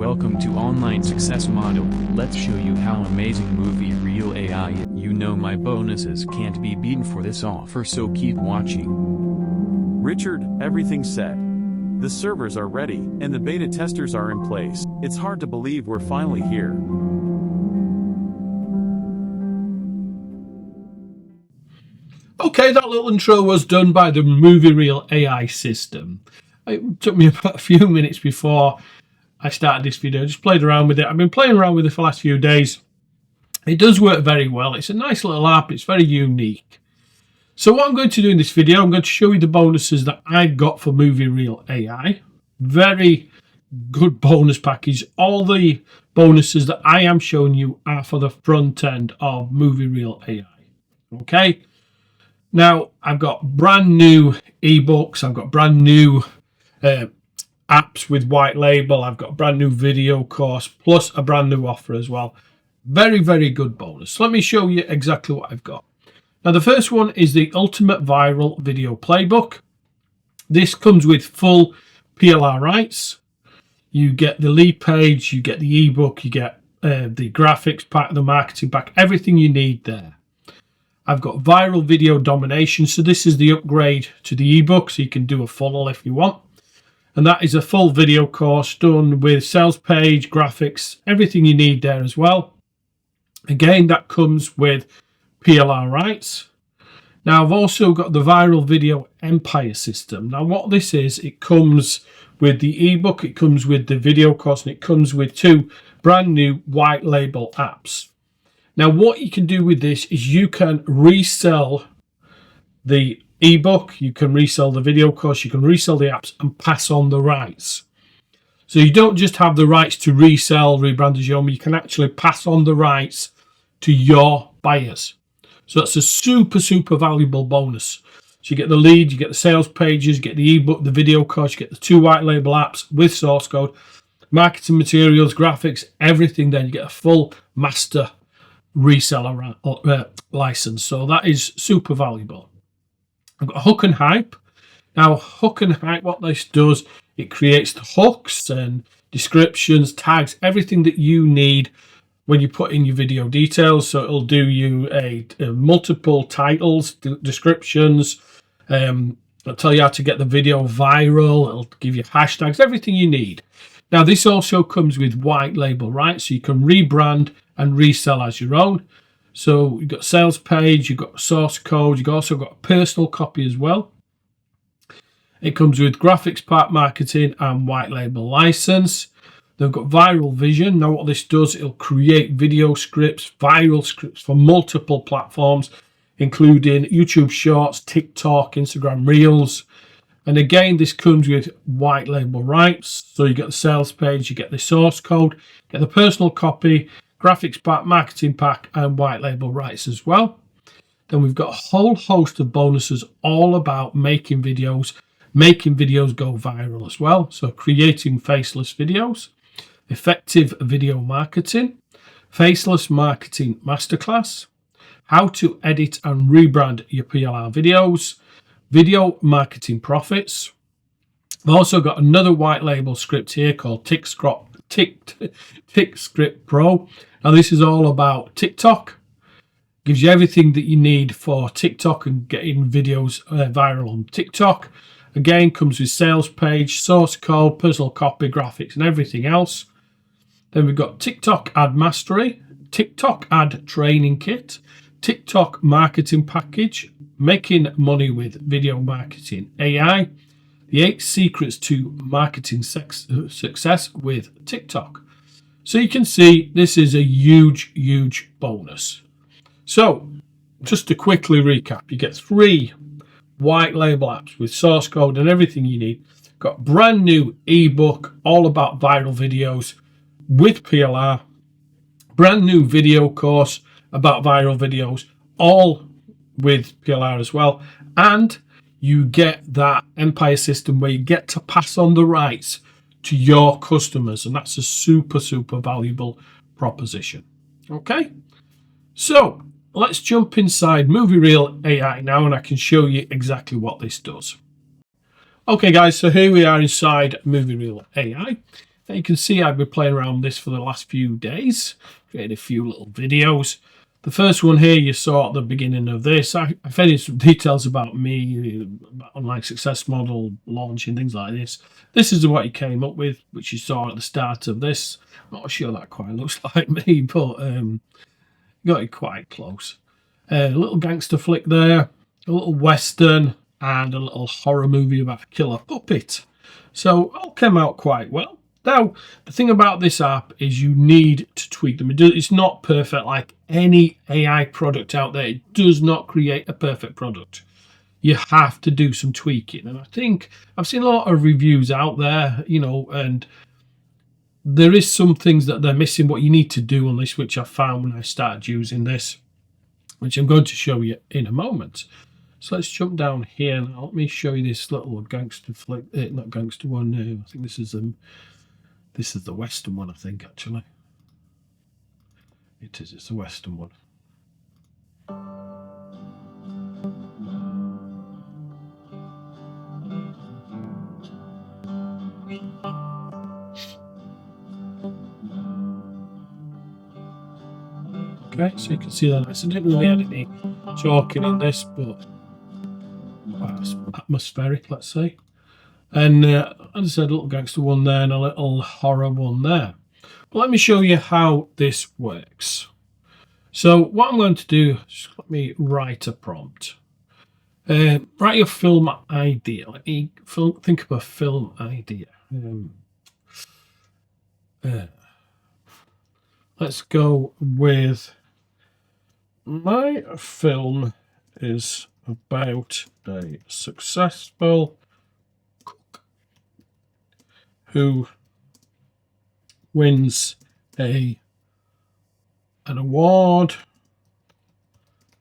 Welcome to Online Success Model. Let's show you how amazing MovieReelAI is. You know my bonuses can't be beaten for this offer, so keep watching. Richard, everything's set. The servers are ready, and the beta testers are in place. It's hard to believe we're finally here. Okay, that little intro was done by the MovieReelAI system. It took me about a few minutes before I started this video. I just played around with it. I've been playing around with it for the last few days. It does work very well. It's a nice little app. It's very unique. So what I'm going to do in this video, I'm going to show you the bonuses that I've got for MovieReelAI. Very good bonus package. All the bonuses that I am showing you are for the front end of MovieReelAI. Okay. Now, I've got brand new ebooks. I've got brand new apps with white label. I've got a brand new video course, plus a brand new offer as well. Very, very good bonus. So let me show you exactly what I've got. Now, the first one is the Ultimate Viral Video Playbook. This comes with full PLR rights. You get the lead page, you get the ebook, you get the graphics pack, the marketing pack, everything you need there. I've got Viral Video Domination. So this is the upgrade to the ebook, so you can do a funnel if you want. And that is a full video course done with sales page, graphics, everything you need there as well. Again, that comes with PLR rights. Now, I've also got the Viral Video Empire system. Now, what this is, it comes with the ebook, it comes with the video course, and it comes with two brand new white label apps. Now, what you can do with this is you can resell the ebook, you can resell the video course, you can resell the apps and pass on the rights. So you don't just have the rights to resell, rebrand as your own, you can actually pass on the rights to your buyers. So that's a super, super valuable bonus. So you get the lead, you get the sales pages, you get the ebook, the video course, you get the two white label apps with source code, marketing materials, graphics, everything. Then you get a full master reseller license. So that is super valuable. I've got Hook and Hype. Now, Hook and Hype, what this does, it creates the hooks and descriptions, tags, everything that you need when you put in your video details. So it'll do you a multiple titles, descriptions, it'll tell you how to get the video viral, it'll give you hashtags, everything you need. Now, this also comes with white label, right? So you can rebrand and resell as your own. So you've got sales page, you've got source code, you've also got a personal copy as well. It comes with graphics pack, marketing, and white label license. They've got Viral Vision. Now what this does, it'll create video scripts, viral scripts for multiple platforms, including YouTube Shorts, TikTok, Instagram Reels. And again, this comes with white label rights. So you get the sales page, you get the source code, get the personal copy, graphics pack, marketing pack, and white label rights as well. Then we've got a whole host of bonuses all about making videos go viral as well. So creating faceless videos, effective video marketing, faceless marketing masterclass, how to edit and rebrand your PLR videos, video marketing profits. I've also got another white label script here called TikScript Pro. Now this is all about TikTok. Gives you everything that you need for TikTok and getting videos viral on TikTok. Again, comes with sales page, source code, personal copy, graphics, and everything else. Then we've got TikTok Ad Mastery, TikTok Ad Training Kit, TikTok Marketing Package, Making Money with Video Marketing AI, the 8 Secrets to Marketing Success with TikTok. So you can see this is a huge, huge bonus. So just to quickly recap, you get 3 white label apps with source code and everything you need. Got brand new ebook all about viral videos with PLR, brand new video course about viral videos, all with PLR as well. And you get that Empire system where you get to pass on the rights to your customers, and that's a super, super valuable proposition. Okay, so let's jump inside MovieReelAI now, and I can show you exactly what this does. Okay guys, so here we are inside MovieReelAI. Now you can see I've been playing around with this for the last few days, created a few little videos. The first one here you saw at the beginning of this. I fed in some details about me, about online success model, launching, things like this. This is what he came up with, which you saw at the start of this. I'm not sure that quite looks like me, but got it quite close. A little gangster flick there, a little western, and a little horror movie about a killer puppet. So all came out quite well. Now, the thing about this app is you need to tweak them. It's not perfect like any AI product out there. It does not create a perfect product. You have to do some tweaking. And I think I've seen a lot of reviews out there, you know, and there is some things that they're missing what you need to do on this, which I found when I started using this, which I'm going to show you in a moment. So let's jump down here now. Let me show you this little gangster flick, not gangster one. I think this is the Western one, I think, actually. It is, it's the Western one. Okay, so you can see that I didn't really add any talking in this, but atmospheric, let's say. And as I said, a little gangster one there and a little horror one there. But let me show you how this works. So what I'm going to do is let me write a prompt. Write your film idea. Let me think of a film idea. Let's go with, my film is about a successful cook who wins an award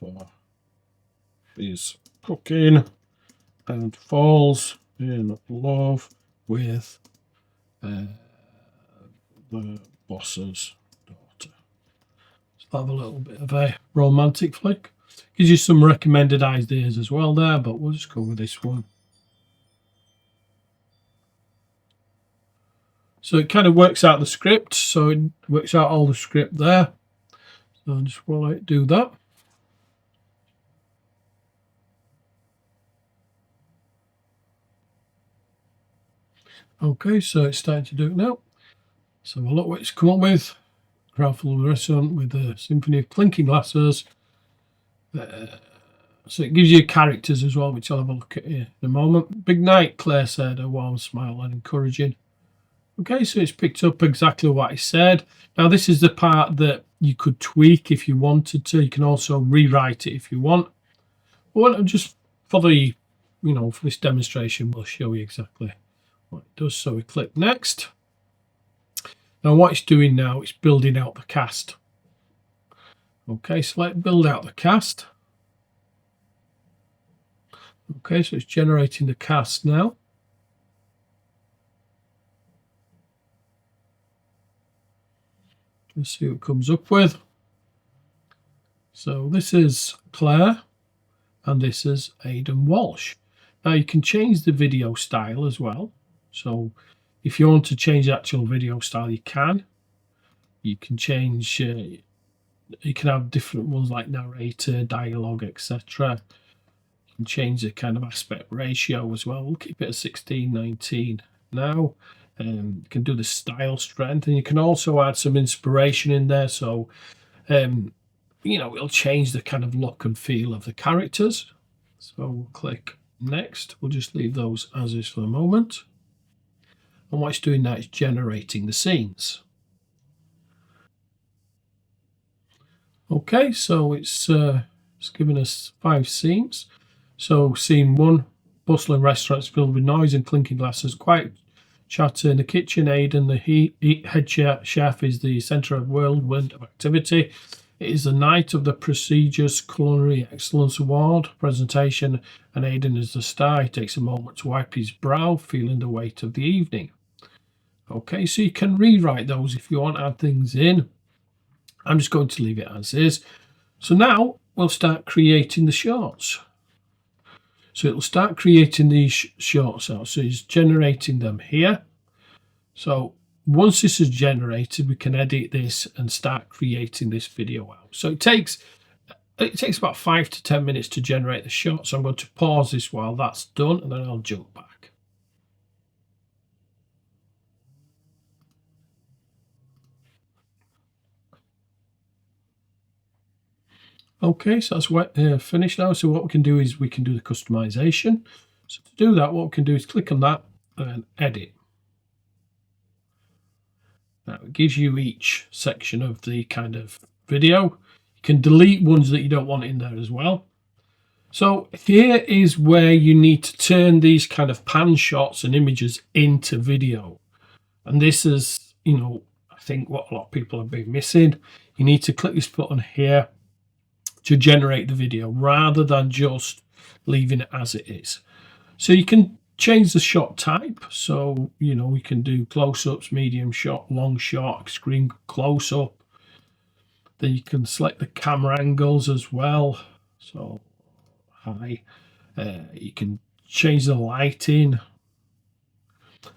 for his cooking and falls in love with the boss's daughter. So have a little bit of a romantic flick. Gives you some recommended ideas as well there, but we'll just go with this one. So it kind of works out the script, so it works out all the script there. So just while I do that. Okay, so it's starting to do it now. So we'll look what it's come up with. Crowd full of the restaurant with a symphony of clinking glasses. So it gives you characters as well, which I'll have a look at here in a moment. Big night, Claire said, a warm smile and encouraging. Okay, so it's picked up exactly what I said. Now this is the part that you could tweak if you wanted to. You can also rewrite it if you want. But just for the, for this demonstration, we'll show you exactly what it does. So we click next. Now what it's doing now, it's building out the cast. Okay, so let's build out the cast. Okay, so it's generating the cast now. Let's see what it comes up with. So this is Claire and this is Aidan Walsh. Now you can change the video style as well. So if you want to change the actual video style, you can. You can change, you can have different ones like narrator, dialogue, etc. You can change the kind of aspect ratio as well. We'll keep it at 16:19 now. You can do the style strength, and you can also add some inspiration in there. So, it'll change the kind of look and feel of the characters. So we'll click next. We'll just leave those as is for the moment. And what it's doing now is generating the scenes. Okay, so it's given us 5 scenes. So scene 1, bustling restaurants filled with noise and clinking glasses, quiet chatter in the kitchen. Aidan, the head chef, is the centre of whirlwind of activity. It is the night of the prestigious Culinary Excellence Award presentation, and Aidan is the star. He takes a moment to wipe his brow, feeling the weight of the evening. Okay, so you can rewrite those if you want to add things in. I'm just going to leave it as is. So now we'll start creating the shorts. So it'll start creating these shorts out. So it's generating them here. So once this is generated, we can edit this and start creating this video out. So it takes about 5 to 10 minutes to generate the shot. So I'm going to pause this while that's done, and then I'll jump back. Okay, so that's finished now. So what we can do is we can do the customization. So to do that, what we can do is click on that and edit. Now it gives you each section of the kind of video. You can delete ones that you don't want in there as well. So here is where you need to turn these kind of pan shots and images into video. And this is, you know, I think what a lot of people have been missing. You need to click this button here to generate the video rather than just leaving it as it is. So you can change the shot type. So, you know, we can do close-ups, medium shot, long shot, extreme close-up. Then you can select the camera angles as well. So high. You can change the lighting.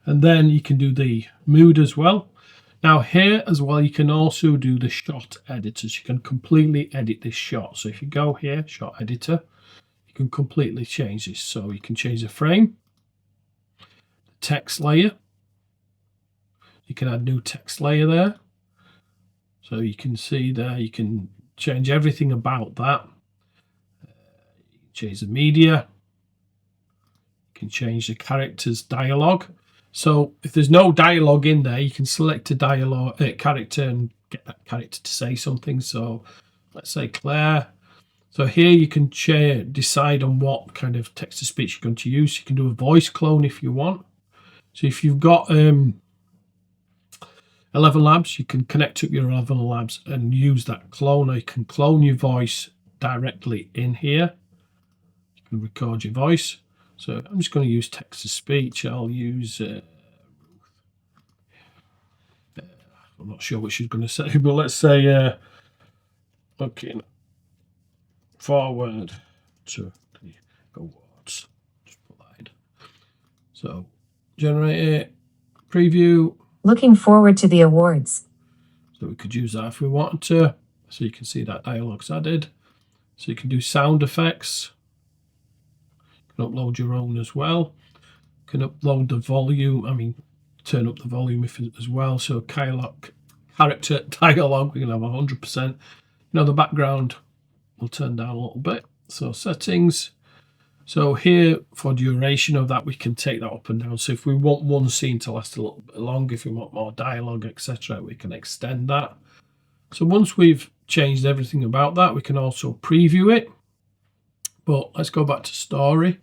And then you can do the mood as well. Now here as well, you can also do the shot editors. You can completely edit this shot. So if you go here, shot editor, you can completely change this. So you can change the frame, the text layer. You can add new text layer there. So you can see there, you can change everything about that. You can change the media. You can change the character's dialogue. So if there's no dialogue in there, you can select a dialogue character and get that character to say something. So let's say Claire. So here you can decide on what kind of text-to-speech you're going to use. You can do a voice clone if you want. So if you've got 11 Labs, you can connect up your 11 Labs and use that clone. Or you can clone your voice directly in here. You can record your voice. So I'm just going to use text-to-speech. I'll use Ruth. I'm not sure what she's going to say, but let's say looking forward to the awards. Just put that in. So generate it, preview. Looking forward to the awards. So we could use that if we wanted to. So you can see that dialogue's added. So you can do sound effects. Upload your own as well. You can upload the volume, turn up the volume as well. So character dialogue, we can have 100%. Now the background will turn down a little bit. So settings. So here for duration of that, we can take that up and down. So if we want one scene to last a little bit longer, if we want more dialogue, etc., we can extend that. So once we've changed everything about that, we can also preview it. But let's go back to story.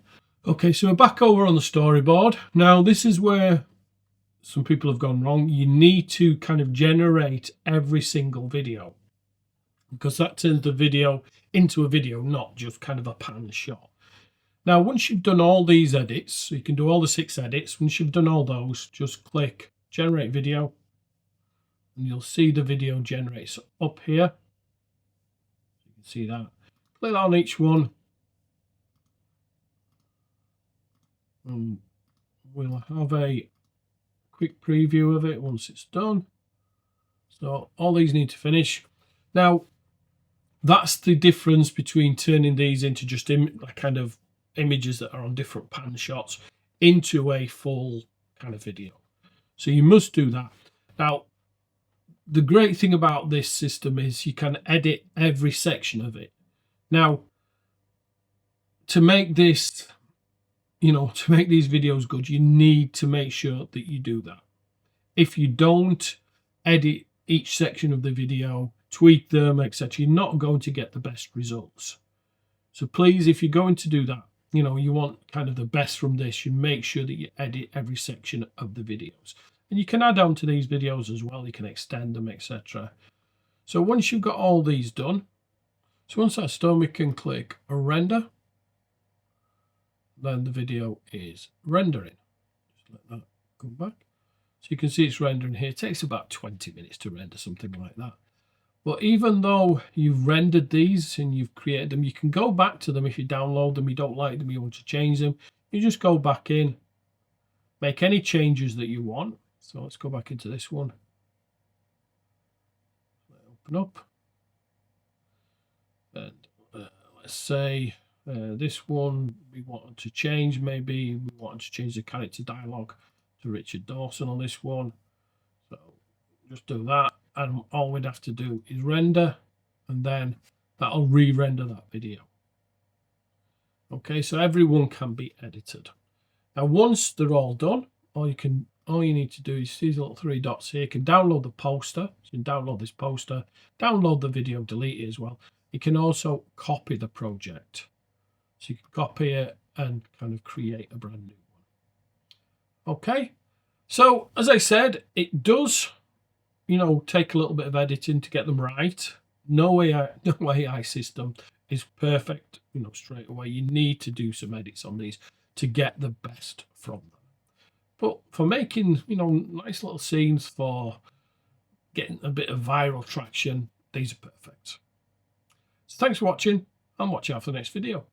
Okay, so we're back over on the storyboard. Now, this is where some people have gone wrong. You need to kind of generate every single video because that turns the video into a video, not just kind of a pan shot. Now, once you've done all these edits, so you can do all the 6 edits. Once you've done all those, just click Generate Video, and you'll see the video generates up here. You can see that. Click on each one. And we'll have a quick preview of it once it's done. So all these need to finish. Now, that's the difference between turning these into just kind of images that are on different pan shots into a full kind of video. So you must do that. Now, the great thing about this system is you can edit every section of it. Now, to make this, to make these videos good, you need to make sure that you do that. If you don't edit each section of the video, tweak them, etc., you're not going to get the best results. So please, if you're going to do that, you want kind of the best from this, you make sure that you edit every section of the videos. And you can add on to these videos as well. You can extend them, etc. So once you've got all these done, so once that's done, we can click render. Then the video is rendering. Just let that come back. So you can see it's rendering here. It takes about 20 minutes to render something like that. But even though you've rendered these and you've created them, you can go back to them if you download them, you don't like them, you want to change them. You just go back in, make any changes that you want. So let's go back into this one. Open up. And let's say this one we wanted to change. Maybe we wanted to change the character dialogue to Richard Dawson on this one. So just do that. And all we'd have to do is render, and then that'll re-render that video. Okay, so everyone can be edited. Now, once they're all done, all you need to do is see these little 3 dots here. You can download the poster. So you can download this poster, download the video, delete it as well. You can also copy the project. So you can copy it and kind of create a brand new one. Okay, so as I said, it does, take a little bit of editing to get them right. No AI system is perfect, straight away. You need to do some edits on these to get the best from them. But for making, nice little scenes, for getting a bit of viral traction, these are perfect. So thanks for watching, and watch out for the next video.